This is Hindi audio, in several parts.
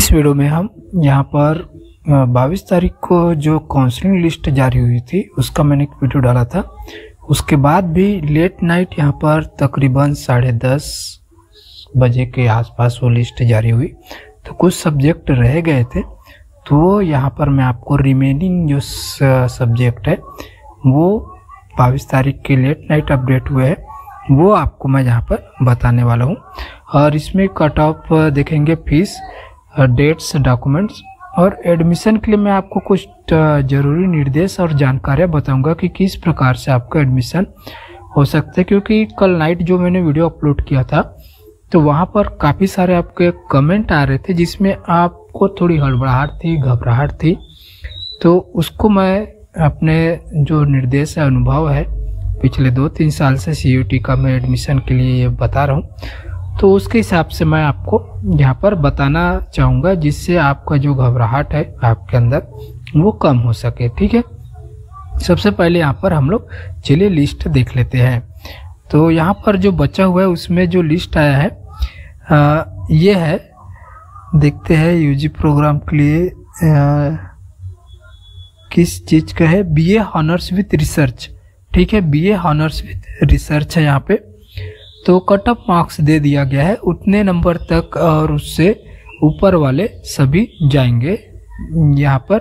इस वीडियो में हम यहाँ पर 22 तारीख को जो काउंसलिंग लिस्ट जारी हुई थी उसका मैंने एक वीडियो डाला था। उसके बाद भी लेट नाइट यहाँ पर तकरीबन 10:30 बजे के आसपास वो लिस्ट जारी हुई, तो कुछ सब्जेक्ट रह गए थे। तो यहाँ पर मैं आपको रिमेनिंग जो सब्जेक्ट है वो 22 तारीख के लेट नाइट अपडेट हुए हैं, वो आपको मैं यहाँ पर बताने वाला हूँ। और इसमें कट ऑफ देखेंगे, फीस, डेट्स, डॉक्यूमेंट्स और एडमिशन के लिए मैं आपको कुछ ज़रूरी निर्देश और जानकारियाँ बताऊंगा कि किस प्रकार से आपका एडमिशन हो सकता है। क्योंकि कल नाइट जो मैंने वीडियो अपलोड किया था तो वहाँ पर काफ़ी सारे आपके कमेंट आ रहे थे जिसमें आपको थोड़ी हड़बड़ाहट थी, घबराहट थी। तो उसको मैं अपने जो निर्देश है, अनुभव है, पिछले 2-3 साल से CUET का मैं एडमिशन के लिए ये बता रहा हूँ, तो उसके हिसाब से मैं आपको यहाँ पर बताना चाहूँगा जिससे आपका जो घबराहट है आपके अंदर वो कम हो सके। ठीक है, सबसे पहले यहाँ पर हम लोग चलिए लिस्ट देख लेते हैं। तो यहाँ पर जो बचा हुआ है उसमें जो लिस्ट आया है ये है, देखते हैं UG प्रोग्राम के लिए किस चीज़ का है। BA honours with research. ठीक है, BA ऑनर्स विथ रिसर्च है यहाँ पे। तो कट ऑफ मार्क्स दे दिया गया है, उतने नंबर तक और उससे ऊपर वाले सभी जाएंगे यहाँ पर।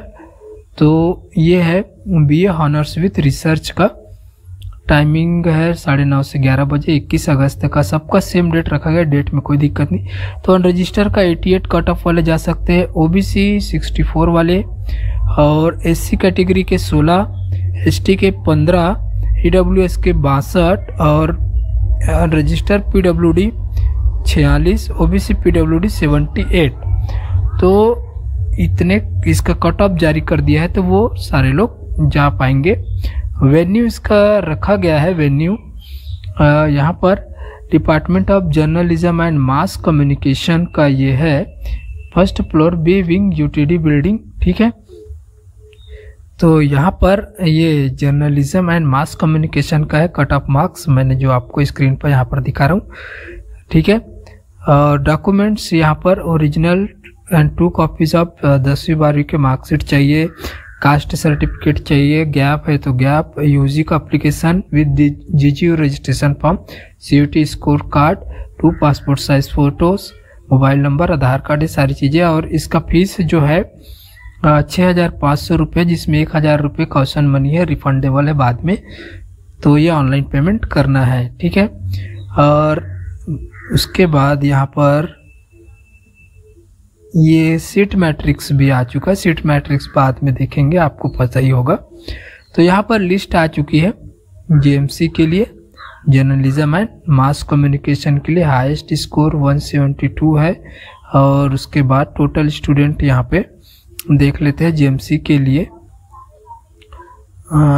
तो ये है BA ऑनर्स विथ रिसर्च का टाइमिंग है 9:30 से 11 बजे, 21 अगस्त का। सबका सेम डेट रखा गया, डेट में कोई दिक्कत नहीं। तो अनरजिस्टर का 88 कट ऑफ वाले जा सकते हैं, OBC 64 वाले और SC कैटेगरी के 16, ST के 15, EWS के 62 और रजिस्टर PWD 46, OBC PWD 78। तो इतने इसका कट ऑफ जारी कर दिया है, तो वो सारे लोग जा पाएंगे। वेन्यू इसका रखा गया है, वेन्यू यहाँ पर department of journalism and mass communication का ये है, 1st floor B wing UTD building. ठीक है, तो यहाँ पर ये जर्नलिज्म एंड मास कम्युनिकेशन का है। कट ऑफ मार्क्स मैंने जो आपको स्क्रीन पर यहाँ पर दिखा रहा हूँ। ठीक है, डॉक्यूमेंट्स यहाँ पर ओरिजिनल एंड 2 कॉपीज ऑफ 10वीं 12वीं के मार्कशीट चाहिए, कास्ट सर्टिफिकेट चाहिए, गैप है तो गैप, UG का application with GGU registration form, CUET score card, 2 passport size photos, mobile number, Aadhaar card, ये सारी चीज़ें। और इसका फीस जो है 6,500 रुपये, जिसमें 1,000 रुपये कॉशन मनी है, रिफंडेबल है बाद में। तो ये ऑनलाइन पेमेंट करना है। ठीक है, और उसके बाद यहाँ पर ये सीट मैट्रिक्स भी आ चुका है। सीट मैट्रिक्स बाद में देखेंगे, आपको पता ही होगा। तो यहाँ पर लिस्ट आ चुकी है JMC के लिए, जर्नलिज्म एंड मास कम्युनिकेशन के लिए हाईएस्ट स्कोर 172 है। और उसके बाद टोटल स्टूडेंट यहाँ पे देख लेते हैं। JMC के लिए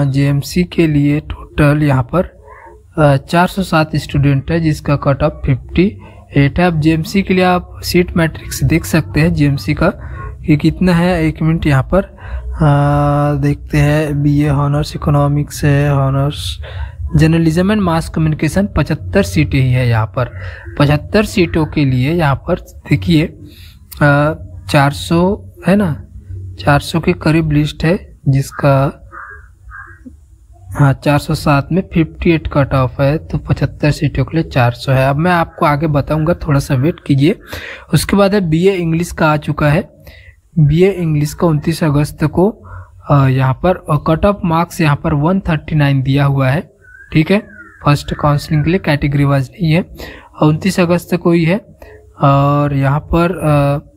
JMC के लिए टोटल यहाँ पर 407 स्टूडेंट है, जिसका कट ऑफ 58 है। अब JMC के लिए आप सीट मैट्रिक्स देख सकते हैं JMC का कि कितना है। 1 मिनट यहाँ पर देखते हैं। BA ऑनर्स इकोनॉमिक्स है, honours journalism and mass communication 75 सीटें ही है यहाँ पर। 75 सीटों के लिए यहाँ पर देखिए 400 है ना, 400 के करीब लिस्ट है, जिसका 407 में 58 कट ऑफ है। तो 75 सीटों के लिए 400 है। अब मैं आपको आगे बताऊंगा, थोड़ा सा वेट कीजिए। उसके बाद है BA इंग्लिश का आ चुका है। BA इंग्लिश का 29 अगस्त को यहाँ पर कट ऑफ मार्क्स यहाँ पर 139 दिया हुआ है। ठीक है, फर्स्ट काउंसलिंग के लिए कैटेगरी वाइज नहीं है, 29 अगस्त को ही है। और यहाँ पर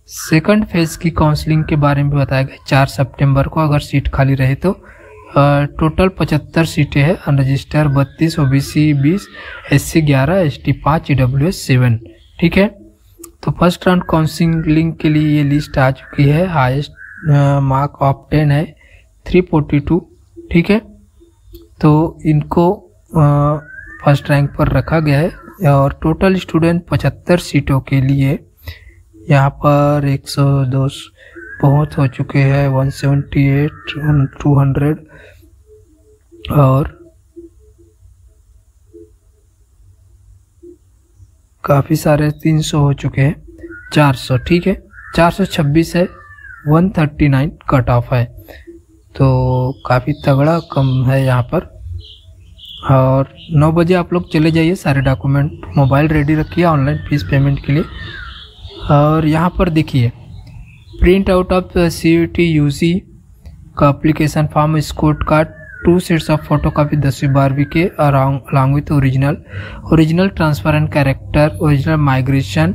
सेकंड फेज की काउंसलिंग के बारे में बताया गया 4 सितंबर को, अगर सीट खाली रहे तो। टोटल 75 सीटें हैं। Unregister 32, OBC 20, SC 11, ST 5, EWS 7। ठीक है, तो फर्स्ट राउंड काउंसलिंग के लिए ये लिस्ट आ चुकी है। हाईएस्ट मार्क ऑफ 10 है, 342। ठीक है, तो इनको फर्स्ट रैंक पर रखा गया है। और टोटल स्टूडेंट 75 सीटों के लिए यहाँ पर 102 पहुँच हो चुके हैं, 178, 200 और काफ़ी सारे 300 हो चुके हैं, 400। ठीक है, 426 है, 139 कट ऑफ है, तो काफ़ी तगड़ा कम है यहाँ पर। और 9 बजे आप लोग चले जाइए, सारे डॉक्यूमेंट मोबाइल रेडी रखिए ऑनलाइन फीस पेमेंट के लिए। और यहाँ पर देखिए print out of CUET UG का application form, score card, 2 sets of photo copy 10वीं 12वीं के along with original transfer and character, original migration,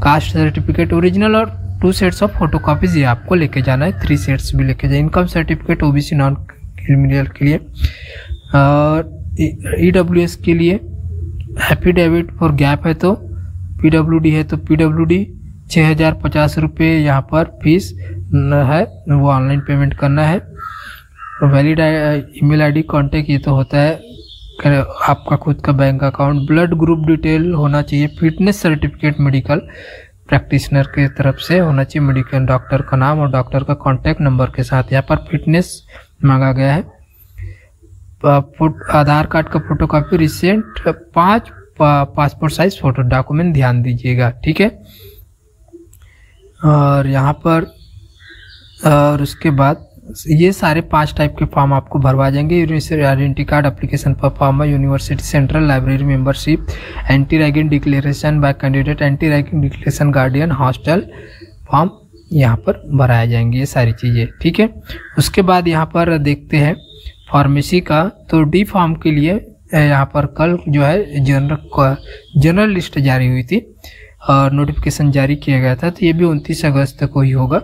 caste certificate original और 2 सेट्स ऑफ फोटो कापीज ये आपको लेके जाना है, 3 सेट्स भी लेके जाए। Income certificate OBC non criminal के लिए, और EWS के लिए एफिडेविट फॉर गैप है तो PWD है तो PWD 6050 रुपये यहाँ पर फीस है, वो ऑनलाइन पेमेंट करना है। वैलिड ईमेल ID कॉन्टेक्ट ये तो होता है आपका खुद का bank account, blood group detail होना चाहिए, फिटनेस सर्टिफिकेट मेडिकल प्रैक्टिशनर के तरफ से होना चाहिए, मेडिकल डॉक्टर का नाम और डॉक्टर का कॉन्टैक्ट नंबर के साथ। यहाँ पर फिटनेस मांगा गया है, आधार कार्ड का photocopy, recent 5 passport size photo document ध्यान दीजिएगा, ठीक है। और यहाँ पर और उसके बाद ये सारे 5 टाइप के फॉर्म आपको भरवा जाएंगे। यूनिवर्सिटी आइडेंटिटी कार्ड एप्लीकेशन पर फॉर्म है, university central library membership, anti ragging declaration bye candidate, anti ragging declaration guardian, hostel form यहाँ पर भराए जाएंगे, ये सारी चीज़ें, ठीक है। उसके बाद यहाँ पर देखते हैं फार्मेसी का, तो डी फॉर्म के लिए यहाँ पर कल जो है जनरल लिस्ट जारी हुई थी और नोटिफिकेशन जारी किया गया था, तो ये भी 29 अगस्त को ही होगा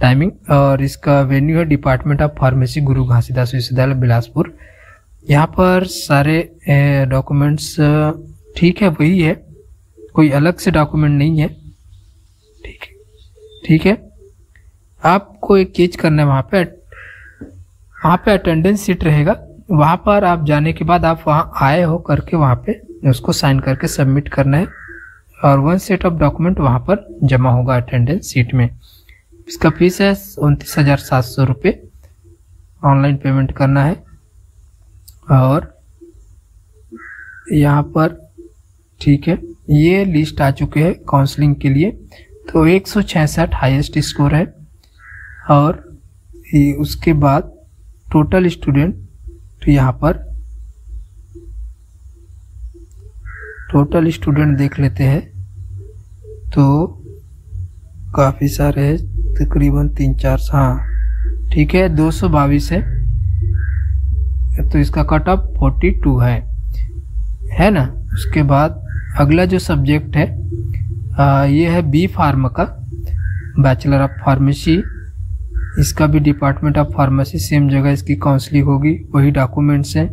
टाइमिंग। और इसका वेन्यू है डिपार्टमेंट ऑफ फार्मेसी, गुरु घासीदास विश्वविद्यालय बिलासपुर। यहाँ पर सारे डॉक्यूमेंट्स ठीक है, वही है, कोई अलग से डॉक्यूमेंट नहीं है, ठीक है, ठीक है। आपको एक चीज करना है, वहाँ पे अटेंडेंस सीट रहेगा, वहाँ पर आप जाने के बाद आप वहाँ आए हो करके वहाँ पे उसको साइन करके सबमिट करना है, और 1 सेट ऑफ डॉक्यूमेंट वहाँ पर जमा होगा अटेंडेंस सीट में। इसका फीस है 29,700 रुपये, ऑनलाइन पेमेंट करना है। और यहाँ पर ठीक है, ये लिस्ट आ चुके हैं काउंसलिंग के लिए, तो 166 हाईएस्ट स्कोर है। और उसके बाद टोटल स्टूडेंट, तो यहाँ पर टोटल स्टूडेंट देख लेते हैं, तो काफ़ी सारे हैं, तकरीबन 3-4, हाँ ठीक है, 222 है, तो इसका कट ऑफ 42 है ना। उसके बाद अगला जो सब्जेक्ट है ये है बी फार्मा का, बैचलर ऑफ फार्मेसी, इसका भी डिपार्टमेंट ऑफ फार्मेसी, सेम जगह इसकी काउंसलिंग होगी, वही डॉक्यूमेंट्स हैं।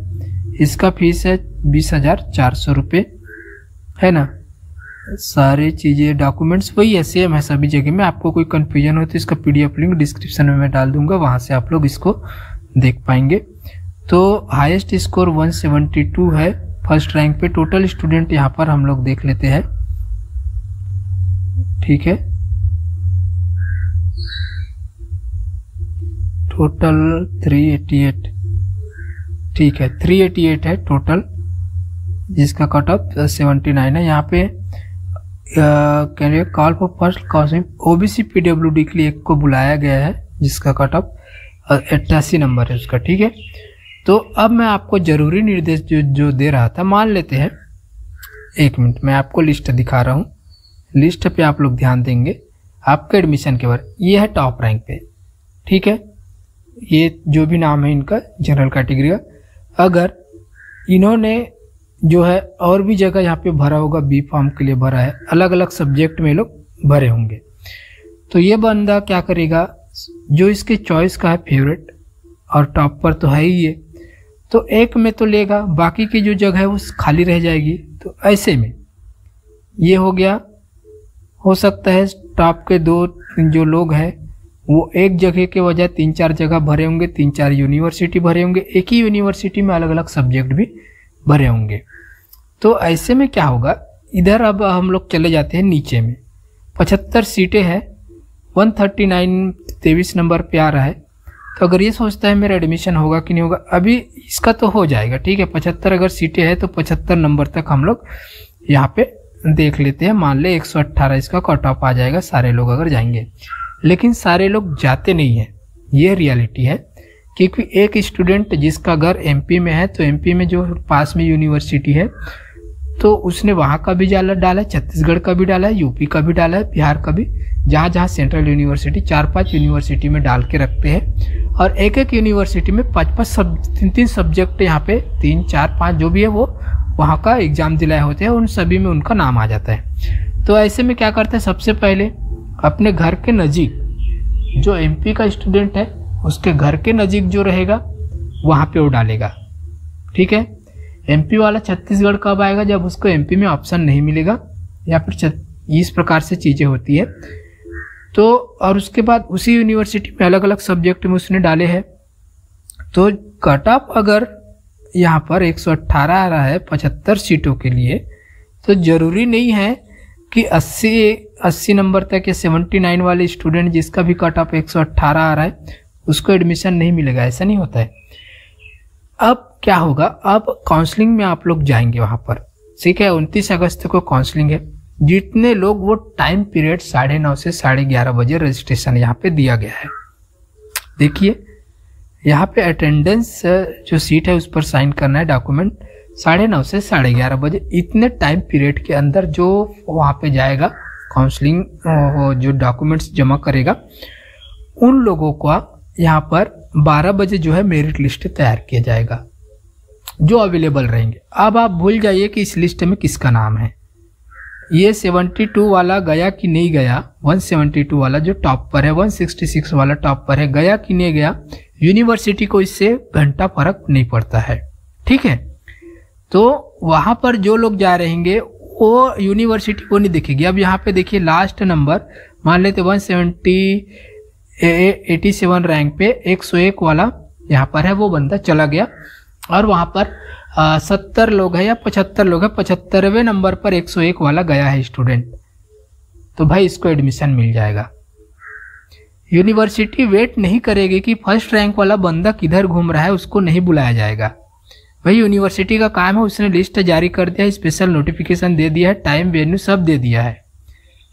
इसका फीस है 20,400 रुपये, है ना। सारे चीज़ें डॉक्यूमेंट्स वही है, सेम है सभी जगह में। आपको कोई कन्फ्यूजन हो तो इसका PDF लिंक डिस्क्रिप्शन में मैं डाल दूंगा, वहाँ से आप लोग इसको देख पाएंगे। तो हाईएस्ट स्कोर 172 है फर्स्ट रैंक पे। टोटल स्टूडेंट यहाँ पर हम लोग देख लेते हैं, ठीक है। टोटल 388, ठीक है, 388 है टोटल, जिसका कट ऑफ 79 है। यहाँ पे candidate call for first counselling OBC PWD के लिए एक को बुलाया गया है, जिसका कट ऑफ 88 नंबर है उसका, ठीक है। तो अब मैं आपको जरूरी निर्देश जो दे रहा था, मान लेते हैं, 1 मिनट मैं आपको लिस्ट दिखा रहा हूँ, लिस्ट पे आप लोग ध्यान देंगे आपके एडमिशन के बारे। ये है टॉप रैंक पे, ठीक है, ये जो भी नाम है इनका जनरल कैटेगरी का। अगर इन्होंने जो है और भी जगह यहाँ पे भरा होगा, बी फॉर्म के लिए भरा है, अलग अलग सब्जेक्ट में लोग भरे होंगे, तो ये बंदा क्या करेगा, जो इसके चॉइस का है फेवरेट और टॉप पर तो है ही ये, तो एक में तो लेगा, बाकी की जो जगह है वो खाली रह जाएगी। तो ऐसे में ये हो गया, हो सकता है टॉप के 2 जो लोग हैं वो एक जगह के बजाय 3-4 जगह भरे होंगे, 3-4 यूनिवर्सिटी भरे होंगे, एक ही यूनिवर्सिटी में अलग अलग सब्जेक्ट भी भरे होंगे। तो ऐसे में क्या होगा, इधर अब हम लोग चले जाते हैं नीचे में, 75 सीटें हैं, 139 23 नंबर पे आ रहा है। तो अगर ये सोचता है मेरा एडमिशन होगा कि नहीं होगा, अभी इसका तो हो जाएगा, ठीक है। 75 अगर सीटें हैं तो 75 नंबर तक हम लोग यहाँ पे देख लेते हैं, मान ले 118 इसका कट ऑफ आ जाएगा सारे लोग अगर जाएंगे, लेकिन सारे लोग जाते नहीं हैं, ये रियलिटी है। क्योंकि एक स्टूडेंट जिसका घर एमपी में है, तो एमपी में जो पास में यूनिवर्सिटी है तो उसने वहाँ का भी डाला है, छत्तीसगढ़ का भी डाला है, यूपी का भी डाला है, बिहार का भी, जहाँ जहाँ सेंट्रल यूनिवर्सिटी 4-5 यूनिवर्सिटी में डाल के रखते हैं। और एक एक यूनिवर्सिटी में 5-5 3-3 सब्जेक्ट, यहाँ पे 3-4-5 जो भी है वो वहाँ का एग्जाम दिलाए होते हैं, उन सभी में उनका नाम आ जाता है। तो ऐसे में क्या करते हैं, सबसे पहले अपने घर के नज़दीक जो एमपी का स्टूडेंट है उसके घर के नज़दीक जो रहेगा वहाँ पे वो डालेगा। ठीक है, एमपी वाला छत्तीसगढ़ कब आएगा, जब उसको एमपी में ऑप्शन नहीं मिलेगा, या फिर इस प्रकार से चीज़ें होती है। तो और उसके बाद उसी यूनिवर्सिटी में अलग अलग सब्जेक्ट में उसने डाले हैं, तो कट ऑफ अगर यहाँ पर 118 आ रहा है 75 सीटों के लिए, तो ज़रूरी नहीं है कि 80 नंबर तक या 79 वाले स्टूडेंट जिसका भी कट ऑफ 118 आ रहा है उसको एडमिशन नहीं मिलेगा, ऐसा नहीं होता है। अब क्या होगा, अब काउंसलिंग में आप लोग जाएंगे वहाँ पर, ठीक है, 29 अगस्त को काउंसलिंग है। जितने लोग, वो टाइम पीरियड 9:30 से 11:30 बजे रजिस्ट्रेशन यहाँ पे दिया गया है। देखिए यहाँ पे अटेंडेंस जो सीट है उस पर साइन करना है डॉक्यूमेंट, 9:30 से 11:30 बजे, इतने टाइम पीरियड के अंदर जो वहाँ पे जाएगा काउंसलिंग, जो डॉक्यूमेंट्स जमा करेगा, उन लोगों का यहाँ पर 12 बजे जो है मेरिट लिस्ट तैयार किया जाएगा जो अवेलेबल रहेंगे। अब आप भूल जाइए कि इस लिस्ट में किसका नाम है, ये 72 वाला गया कि नहीं गया, 172 वाला जो टॉप पर है, 166 वाला टॉप पर है, गया कि नहीं गया, यूनिवर्सिटी को इससे घंटा फर्क नहीं पड़ता है। ठीक है, तो वहाँ पर जो लोग जा रहेंगे वो यूनिवर्सिटी को नहीं दिखेगी। अब यहाँ पे देखिए लास्ट नंबर मान लेते 187 रैंक पे 101 वाला यहाँ पर है, वो बंदा चला गया और वहाँ पर 70 लोग हैं या 75 लोग हैं, 75वें नंबर पर 101 वाला गया है स्टूडेंट, तो भाई इसको एडमिशन मिल जाएगा। यूनिवर्सिटी वेट नहीं करेगी कि फर्स्ट रैंक वाला बंदा किधर घूम रहा है, उसको नहीं बुलाया जाएगा। भाई यूनिवर्सिटी का काम है, उसने लिस्ट जारी कर दिया, स्पेशल नोटिफिकेशन दे दिया है, टाइम वेन्यू सब दे दिया है।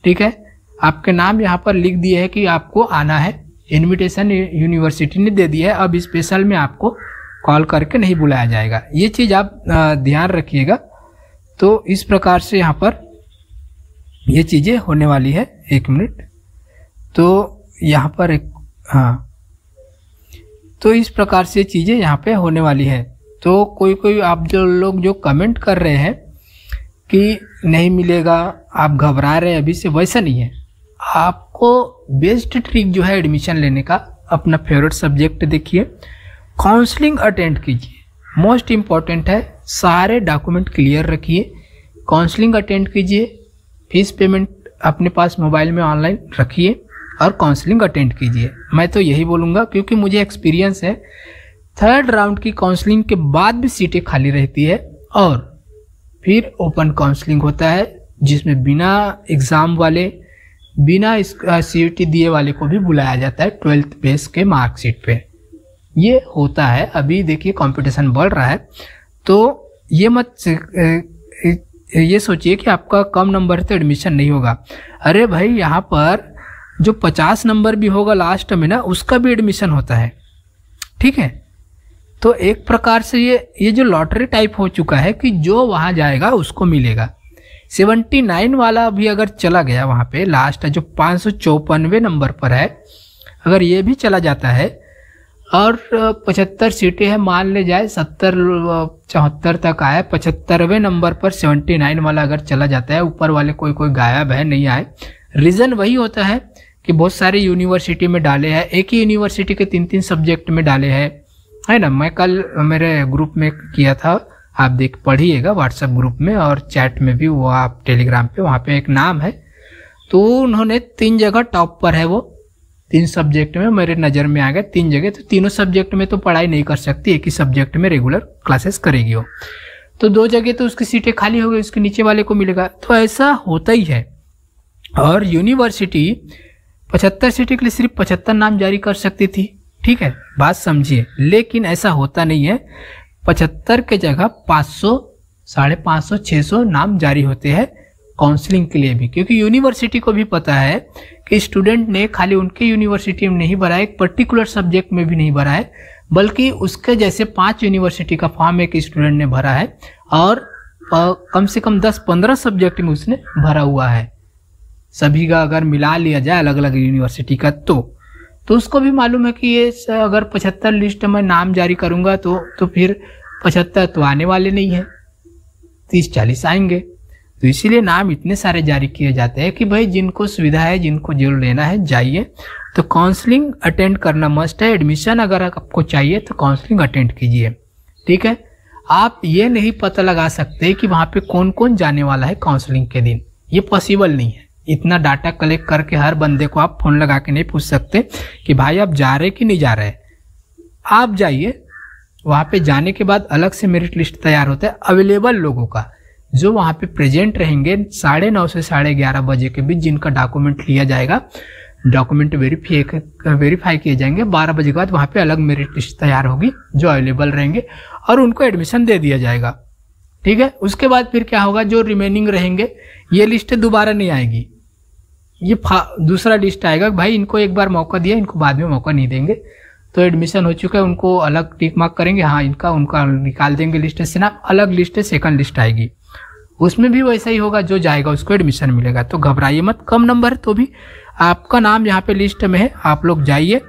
ठीक है, आपके नाम यहाँ पर लिख दिए है कि आपको आना है, इनविटेशन यूनिवर्सिटी ने दे दिया है, अब स्पेशल में आपको कॉल करके नहीं बुलाया जाएगा। ये चीज़ आप ध्यान रखिएगा। तो इस प्रकार से यहाँ पर ये चीज़ें होने वाली है। 1 मिनट, तो यहाँ पर हाँ, तो इस प्रकार से चीज़ें यहाँ पे होने वाली है। तो कोई आप जो लोग जो कमेंट कर रहे हैं कि नहीं मिलेगा, आप घबरा रहे हैं अभी से, वैसा नहीं है। आपको बेस्ट ट्रिक जो है एडमिशन लेने का, अपना फेवरेट सब्जेक्ट देखिए, काउंसलिंग अटेंड कीजिए, मोस्ट इम्पॉर्टेंट है, सारे डॉक्यूमेंट क्लियर रखिए, काउंसलिंग अटेंड कीजिए, फीस पेमेंट अपने पास मोबाइल में ऑनलाइन रखिए और काउंसलिंग अटेंड कीजिए। मैं तो यही बोलूँगा क्योंकि मुझे एक्सपीरियंस है, 3rd राउंड की काउंसलिंग के बाद भी सीटें खाली रहती है और फिर ओपन काउंसलिंग होता है जिसमें बिना एग्ज़ाम वाले, बिना CUT दिए वाले को भी बुलाया जाता है 12th बेस के मार्कशीट पे। ये होता है। अभी देखिए कंपटीशन बढ़ रहा है, तो ये मत ये सोचिए कि आपका कम नंबर तो एडमिशन नहीं होगा। अरे भाई यहाँ पर जो 50 नंबर भी होगा लास्ट में ना, उसका भी एडमिशन होता है। ठीक है, तो एक प्रकार से ये जो लॉटरी टाइप हो चुका है कि जो वहाँ जाएगा उसको मिलेगा। 79 वाला भी अगर चला गया वहाँ पे, लास्ट जो 554वें नंबर पर है, अगर ये भी चला जाता है और 75 सीटें हैं, मान ले जाए 70-74 तक आए, 75वें नंबर पर 79 वाला अगर चला जाता है, ऊपर वाले कोई गायब है, नहीं आए, रीज़न वही होता है कि बहुत सारी यूनिवर्सिटी में डाले हैं, एक ही यूनिवर्सिटी के 3-3 सब्जेक्ट में डाले हैं, है ना। मैं कल मेरे ग्रुप में किया था, आप पढ़िएगा व्हाट्सएप ग्रुप में और चैट में भी, वो आप टेलीग्राम पे, वहाँ पे एक नाम है, तो उन्होंने 3 जगह टॉप पर है, वो 3 सब्जेक्ट में मेरे नज़र में आ गए, 3 जगह, तो तीनों सब्जेक्ट में तो पढ़ाई नहीं कर सकती, एक ही सब्जेक्ट में रेगुलर क्लासेस करेगी वो, तो 2 जगह तो उसकी सीटें खाली हो गई, उसके नीचे वाले को मिलेगा। तो ऐसा होता ही है। और यूनिवर्सिटी 75 सीटें के लिए सिर्फ 75 नाम जारी कर सकती थी, ठीक है, बात समझिए, लेकिन ऐसा होता नहीं है। 75 के जगह 500, 550, 600 नाम जारी होते हैं काउंसलिंग के लिए भी, क्योंकि यूनिवर्सिटी को भी पता है कि स्टूडेंट ने खाली उनके यूनिवर्सिटी में नहीं भरा है, एक पर्टिकुलर सब्जेक्ट में भी नहीं भरा है, बल्कि उसके जैसे 5 यूनिवर्सिटी का फॉर्म एक स्टूडेंट ने भरा है और कम से कम 10-15 सब्जेक्ट में उसने भरा हुआ है। सभी का अगर मिला लिया जाए अलग अलग यूनिवर्सिटी का तो उसको भी मालूम है कि ये अगर 75 लिस्ट में नाम जारी करूंगा तो फिर 75 तो आने वाले नहीं है, 30-40 आएंगे। तो इसीलिए नाम इतने सारे जारी किए जाते हैं कि भाई जिनको सुविधा है, जिनको जो लेना है जाइए। तो काउंसलिंग अटेंड करना मस्ट है। एडमिशन अगर आपको चाहिए तो काउंसलिंग अटेंड कीजिए, ठीक है। आप ये नहीं पता लगा सकते कि वहाँ पे कौन कौन जाने वाला है काउंसलिंग के दिन, ये पॉसिबल नहीं है। इतना डाटा कलेक्ट करके हर बंदे को आप फोन लगा के नहीं पूछ सकते कि भाई आप जा रहे कि नहीं जा रहे। आप जाइए, वहाँ पे जाने के बाद अलग से मेरिट लिस्ट तैयार होता है अवेलेबल लोगों का, जो वहाँ पे प्रेजेंट रहेंगे 9:30 से 11:30 बजे के बीच, जिनका डॉक्यूमेंट लिया जाएगा, डॉक्यूमेंट वेरीफाई किए जाएंगे। 12 बजे के बाद वहाँ पे अलग मेरिट लिस्ट तैयार होगी जो अवेलेबल रहेंगे और उनको एडमिशन दे दिया जाएगा, ठीक है। उसके बाद फिर क्या होगा, जो रिमेनिंग रहेंगे ये लिस्ट दोबारा नहीं आएगी, ये दूसरा लिस्ट आएगा। भाई इनको एक बार मौका दिया, इनको बाद में मौका नहीं देंगे। तो एडमिशन हो चुका है उनको अलग टिक मार्क करेंगे, हाँ उनका निकाल देंगे लिस्ट से ना, अलग लिस्ट है, सेकंड लिस्ट आएगी, उसमें भी वैसा ही होगा, जो जाएगा उसको एडमिशन मिलेगा। तो घबराइए मत, कम नंबर है तो भी आपका नाम यहाँ पे लिस्ट में है, आप लोग जाइए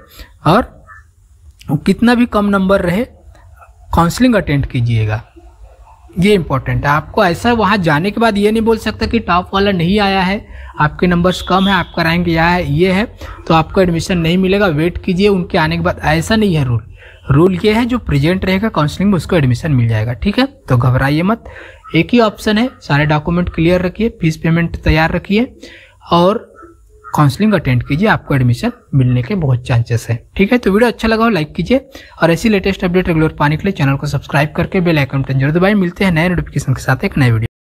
और कितना भी कम नंबर रहे काउंसलिंग अटेंड कीजिएगा, ये इंपॉर्टेंट है। आपको ऐसा वहाँ जाने के बाद ये नहीं बोल सकता कि टॉप वाला नहीं आया है, आपके नंबर्स कम है, आपका रैंक ये है तो आपको एडमिशन नहीं मिलेगा, वेट कीजिए उनके आने के बाद। ऐसा नहीं है रूल ये है जो प्रेजेंट रहेगा काउंसलिंग में उसको एडमिशन मिल जाएगा, ठीक है। तो घबराइए मत, एक ही ऑप्शन है, सारे डॉक्यूमेंट क्लियर रखिए, फीस पेमेंट तैयार रखिए और काउंसलिंग अटेंड कीजिए, आपको एडमिशन मिलने के बहुत चांसेस है, ठीक है। तो वीडियो अच्छा लगा हो लाइक कीजिए और ऐसी लेटेस्ट अपडेट रेगुलर पाने के लिए चैनल को सब्सक्राइब करके बेल आइकन पर जरूर दबाएं। मिलते हैं नए नोटिफिकेशन के साथ एक नए वीडियो।